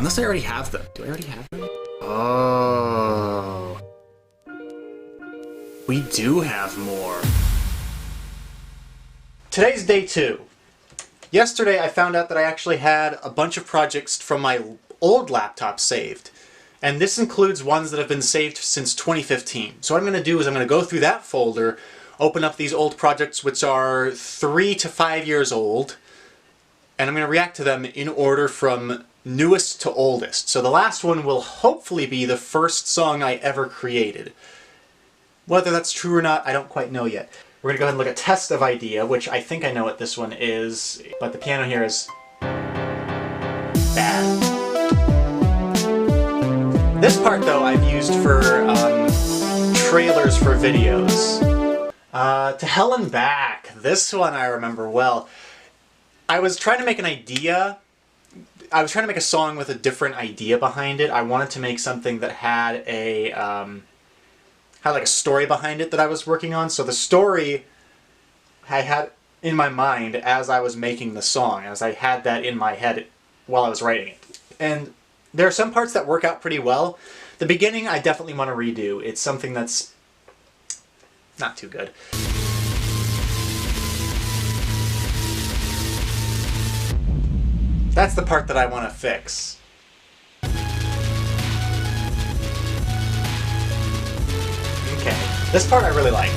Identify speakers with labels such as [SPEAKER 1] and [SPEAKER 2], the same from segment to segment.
[SPEAKER 1] Unless I already have them. Do I already have them? Oh. We do have more. Today's day 2. Yesterday I found out that I actually had a bunch of projects from my old laptop saved. And this includes ones that have been saved since 2015. So what I'm going to do is I'm going to go through that folder, open up these old projects which are 3 to 5 years old, and I'm going to react to them in order from newest to oldest. So the last one will hopefully be the first song I ever created. Whether that's true or not, I don't quite know yet. We're going to go ahead and look at Test of Idea, which I think I know what this one is, but the piano here is bad. This part, though, I've used for trailers for videos. To Hell and Back. This one I remember well. I was trying to make an idea. I was trying to make a song with a different idea behind it. I wanted to make something that had a like a story behind it that I was working on. So the story I had in my mind as I was making the song, as I had that in my head while I was writing it. And there are some parts that work out pretty well. The beginning I definitely want to redo. It's something that's not too good. That's the part that I want to fix. Okay, this part I really like.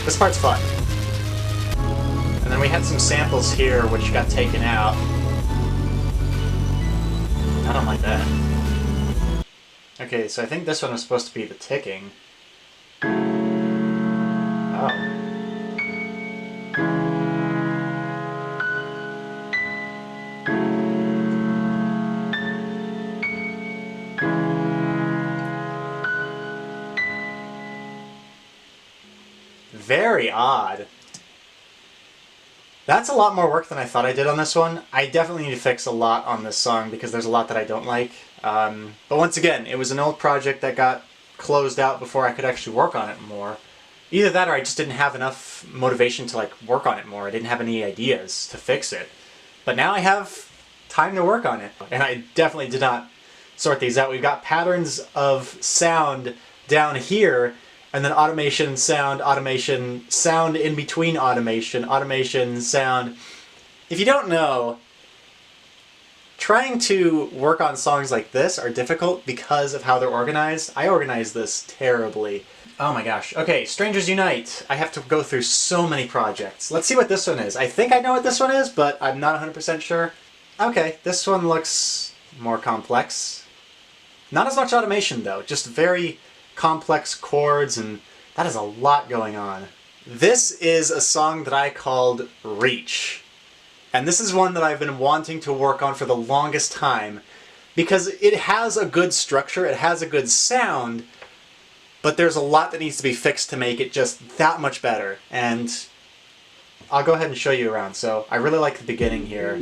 [SPEAKER 1] This part's fun. And then we had some samples here which got taken out. I don't like that. Okay, so I think this one was supposed to be the ticking. Oh. Very odd. That's a lot more work than I thought I did on this one. I definitely need to fix a lot on this song because there's a lot that I don't like. But once again, it was an old project that got closed out before I could actually work on it more. Either that or I just didn't have enough motivation to work on it more. I didn't have any ideas to fix it. But now I have time to work on it. And I definitely did not sort these out. We've got patterns of sound down here, and then automation, sound in between automation, sound. If you don't know, trying to work on songs like this are difficult because of how they're organized. I organize this terribly. Oh my gosh. Okay, Strangers Unite. I have to go through so many projects. Let's see what this one is. I think I know what this one is, but I'm not 100% sure. Okay, this one looks more complex. Not as much automation though, just very complex chords, and that is a lot going on. This is a song that I called Reach. And this is one that I've been wanting to work on for the longest time because it has a good structure, it has a good sound, but there's a lot that needs to be fixed to make it just that much better. And I'll go ahead and show you around. So I really like the beginning here.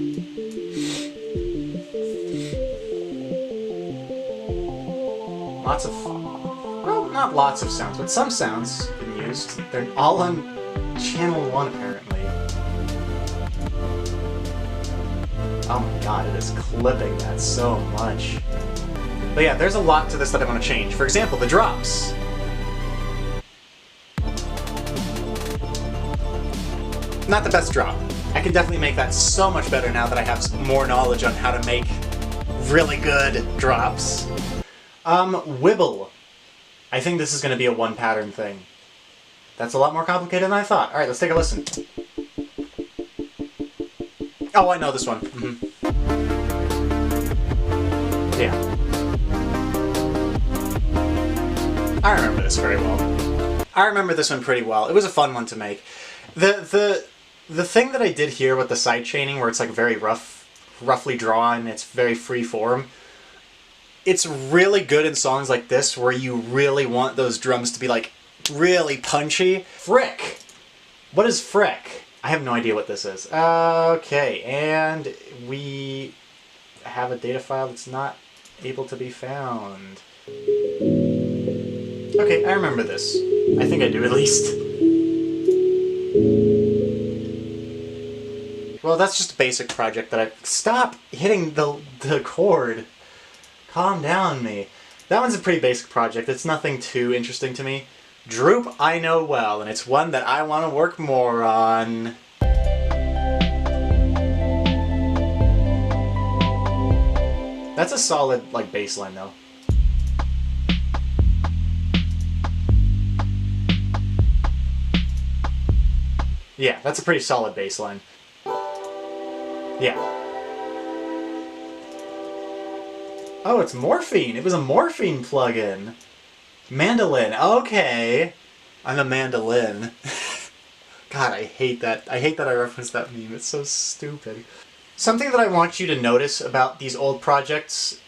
[SPEAKER 1] Lots of, well, not lots of sounds, but some sounds been used. They're all on channel 1 apparently. Oh my god, it is clipping that so much. But yeah, there's a lot to this that I want to change. For example, the drops. Not the best drop. I can definitely make that so much better now that I have more knowledge on how to make really good drops. Wibble. I think this is going to be a one pattern thing. That's a lot more complicated than I thought. Alright, let's take a listen. Oh, I know this one. Yeah. I remember this very well. I remember this one pretty well. It was a fun one to make. The thing that I did here with the side chaining, where it's like very roughly drawn, it's very free form, it's really good in songs like this where you really want those drums to be like really punchy. Frick! What is frick? I have no idea what this is. Okay, and we have a data file that's not able to be found. Okay, I remember this. I think I do at least. Well, that's just a basic project that I... Stop hitting the chord. Calm down, me. That one's a pretty basic project. It's nothing too interesting to me. Droop, I know well, and it's one that I want to work more on. That's a solid, like, bass line, though. Yeah, that's a pretty solid bass line. Yeah. Oh, it's Morphine. It was a Morphine plugin. Mandolin. Okay. I'm a mandolin. God, I hate that. I hate that I referenced that meme. It's so stupid. Something that I want you to notice about these old projects...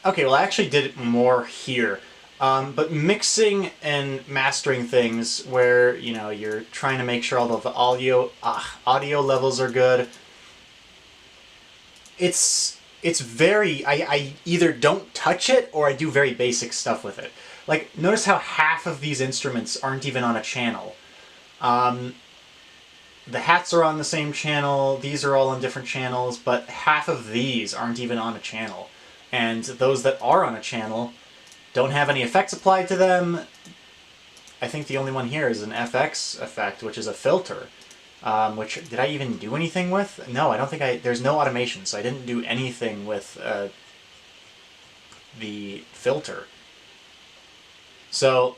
[SPEAKER 1] Okay, well, I actually did it more here. But mixing and mastering things where, you know, you're trying to make sure all of the audio levels are good. It's very... I either don't touch it or I do very basic stuff with it. Like, notice how half of these instruments aren't even on a channel. The hats are on the same channel, these are all on different channels, but half of these aren't even on a channel. And those that are on a channel don't have any effects applied to them. I think the only one here is an FX effect, which is a filter. Which, did I even do anything with? No, I don't think there's no automation, so I didn't do anything with the filter. So,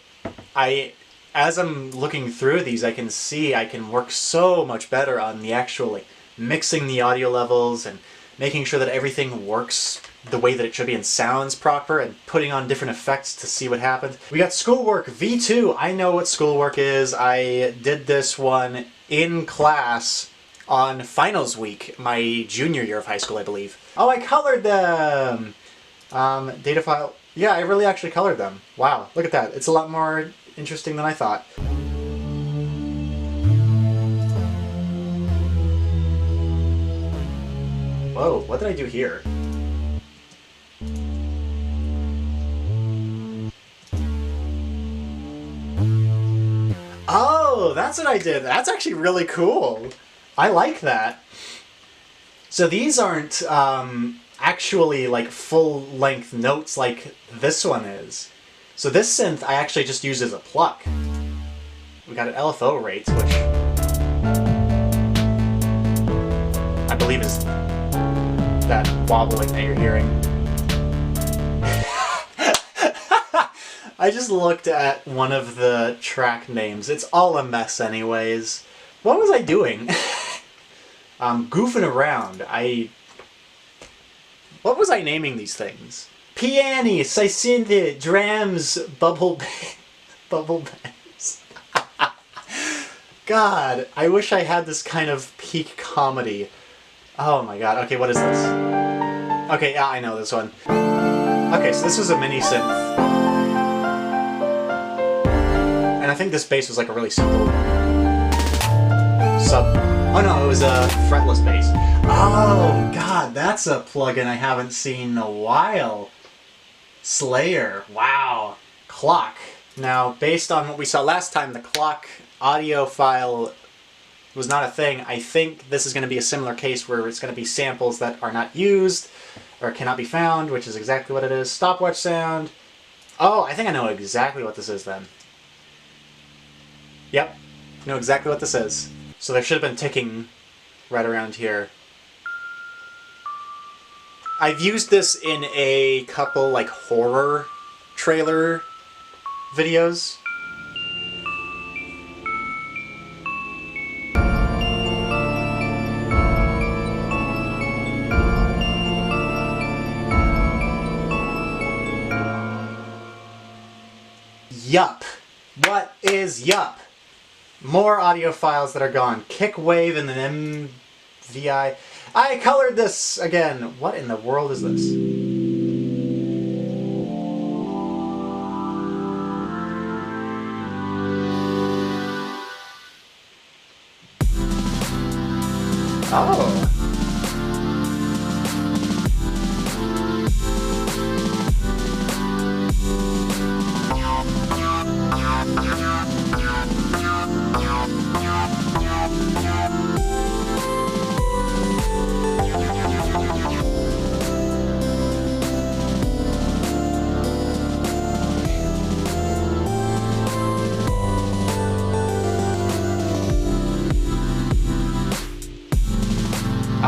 [SPEAKER 1] as I'm looking through these, I can see I can work so much better on the actual, like, mixing the audio levels and making sure that everything works the way that it should be and sounds proper and putting on different effects to see what happens. We got Schoolwork V2. I know what Schoolwork is. I did this one in class on finals week, my junior year of high school, I believe. Oh, I colored them! Data file. Yeah, I really actually colored them. Wow, look at that. It's a lot more interesting than I thought. Whoa, what did I do here? Oh, that's what I did. That's actually really cool. I like that. So these aren't actually like full-length notes like this one is. So this synth I actually just use as a pluck. We got an LFO rates, which I believe is that wobbling that you're hearing. I just looked at one of the track names. It's all a mess anyways. What was I doing? Goofing around. What was I naming these things? Piani, Sysynth, drams, bubble bands. God, I wish I had this kind of peak comedy. Oh my god, okay, what is this? Okay, yeah, I know this one. Okay, so this was a mini synth. And I think this bass was like a really simple sub... Oh no, it was a fretless bass. Oh god, that's a plugin I haven't seen in a while. Slayer, wow. Clock. Now, based on what we saw last time, the clock audio file was not a thing. I think this is going to be a similar case where it's going to be samples that are not used or cannot be found, which is exactly what it is. Stopwatch sound. Oh, I think I know exactly what this is then. Yep, I know exactly what this is. So there should have been ticking right around here. I've used this in a couple like horror trailer videos. Yup. What is yup? More audio files that are gone. Kick wave and then MVI. I colored this again. What in the world is this? Oh.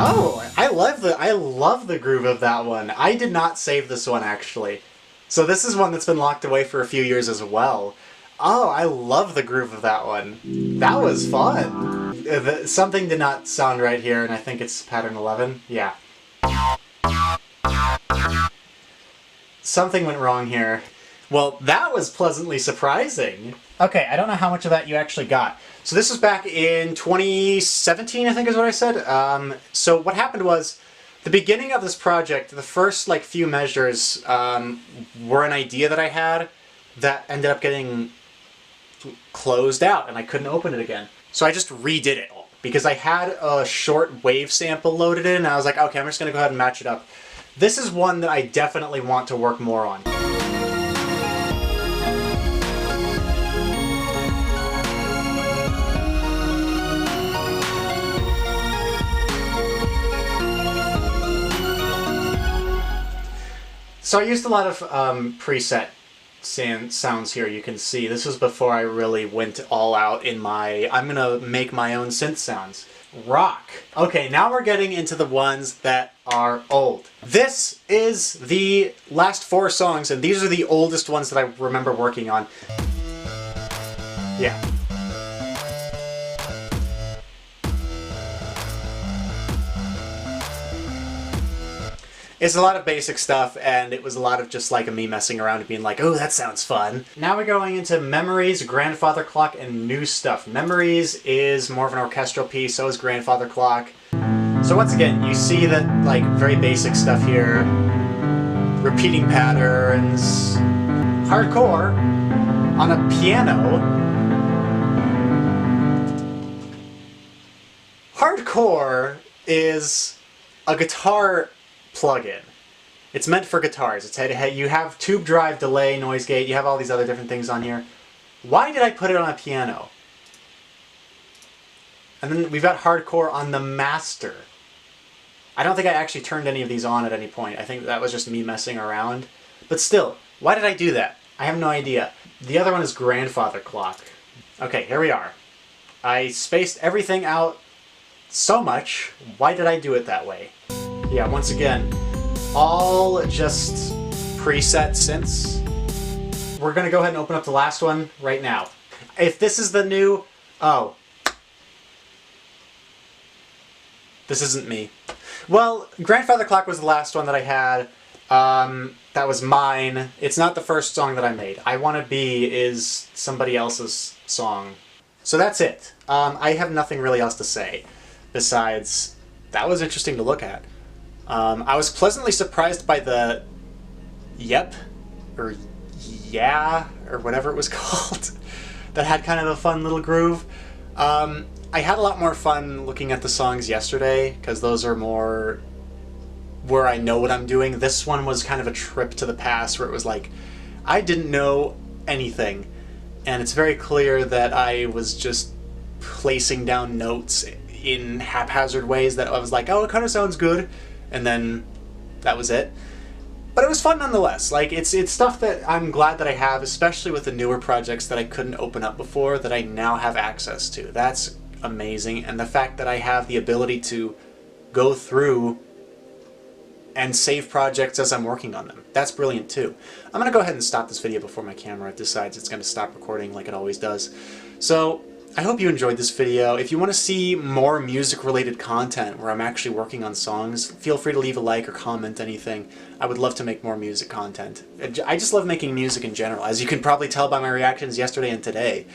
[SPEAKER 1] Oh, I love the groove of that one. I did not save this one actually. So this is one that's been locked away for a few years as well. Oh, I love the groove of that one. That was fun. Something did not sound right here, and I think it's pattern 11. Yeah. Something went wrong here. Well, that was pleasantly surprising. Okay, I don't know how much of that you actually got. So this was back in 2017, I think is what I said. So what happened was, the beginning of this project, the first like few measures were an idea that I had that ended up getting closed out, and I couldn't open it again. So I just redid it all, because I had a short wave sample loaded in, and I was like, okay, I'm just going to go ahead and match it up. This is one that I definitely want to work more on. So I used a lot of preset sounds here, you can see. This was before I really went all out in my, I'm gonna make my own synth sounds. Rock. Okay, now we're getting into the ones that are old. This is the last 4 songs, and these are the oldest ones that I remember working on. Yeah. It's a lot of basic stuff, and it was a lot of just like me messing around and being like, oh, that sounds fun. Now we're going into Memories, Grandfather Clock, and new stuff. Memories is more of an orchestral piece, so is Grandfather Clock. So once again, you see that like very basic stuff here. Repeating patterns. Hardcore on a piano. Hardcore is a guitar plug-in. It's meant for guitars. It's you have tube drive, delay, noise gate, you have all these other different things on here. Why did I put it on a piano? And then we've got hardcore on the master. I don't think I actually turned any of these on at any point. I think that was just me messing around. But still, why did I do that? I have no idea. The other one is Grandfather Clock. Okay, here we are. I spaced everything out so much. Why did I do it that way? Yeah, once again, all just preset synths. We're gonna go ahead and open up the last one right now. If this is the new... Oh. This isn't me. Well, Grandfather Clock was the last one that I had. That was mine. It's not the first song that I made. I Wanna Be is somebody else's song. So that's it. I have nothing really else to say besides that was interesting to look at. I was pleasantly surprised by the yep, or yeah, or whatever it was called, that had kind of a fun little groove. I had a lot more fun looking at the songs yesterday, because those are more where I know what I'm doing. This one was kind of a trip to the past, where it was like, I didn't know anything, and it's very clear that I was just placing down notes in haphazard ways that I was like, oh, it kind of sounds good, and then that was it. But it was fun nonetheless. Like, it's stuff that I'm glad that I have, especially with the newer projects that I couldn't open up before, that I now have access to. That's amazing, and the fact that I have the ability to go through and save projects as I'm working on them. That's brilliant too. I'm going to go ahead and stop this video before my camera decides it's going to stop recording like it always does. So, I hope you enjoyed this video. If you want to see more music-related content where I'm actually working on songs, feel free to leave a like or comment anything. I would love to make more music content. I just love making music in general, as you can probably tell by my reactions yesterday and today.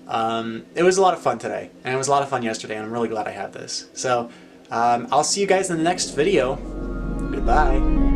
[SPEAKER 1] It was a lot of fun today, and it was a lot of fun yesterday, and I'm really glad I had this. So, I'll see you guys in the next video. Goodbye.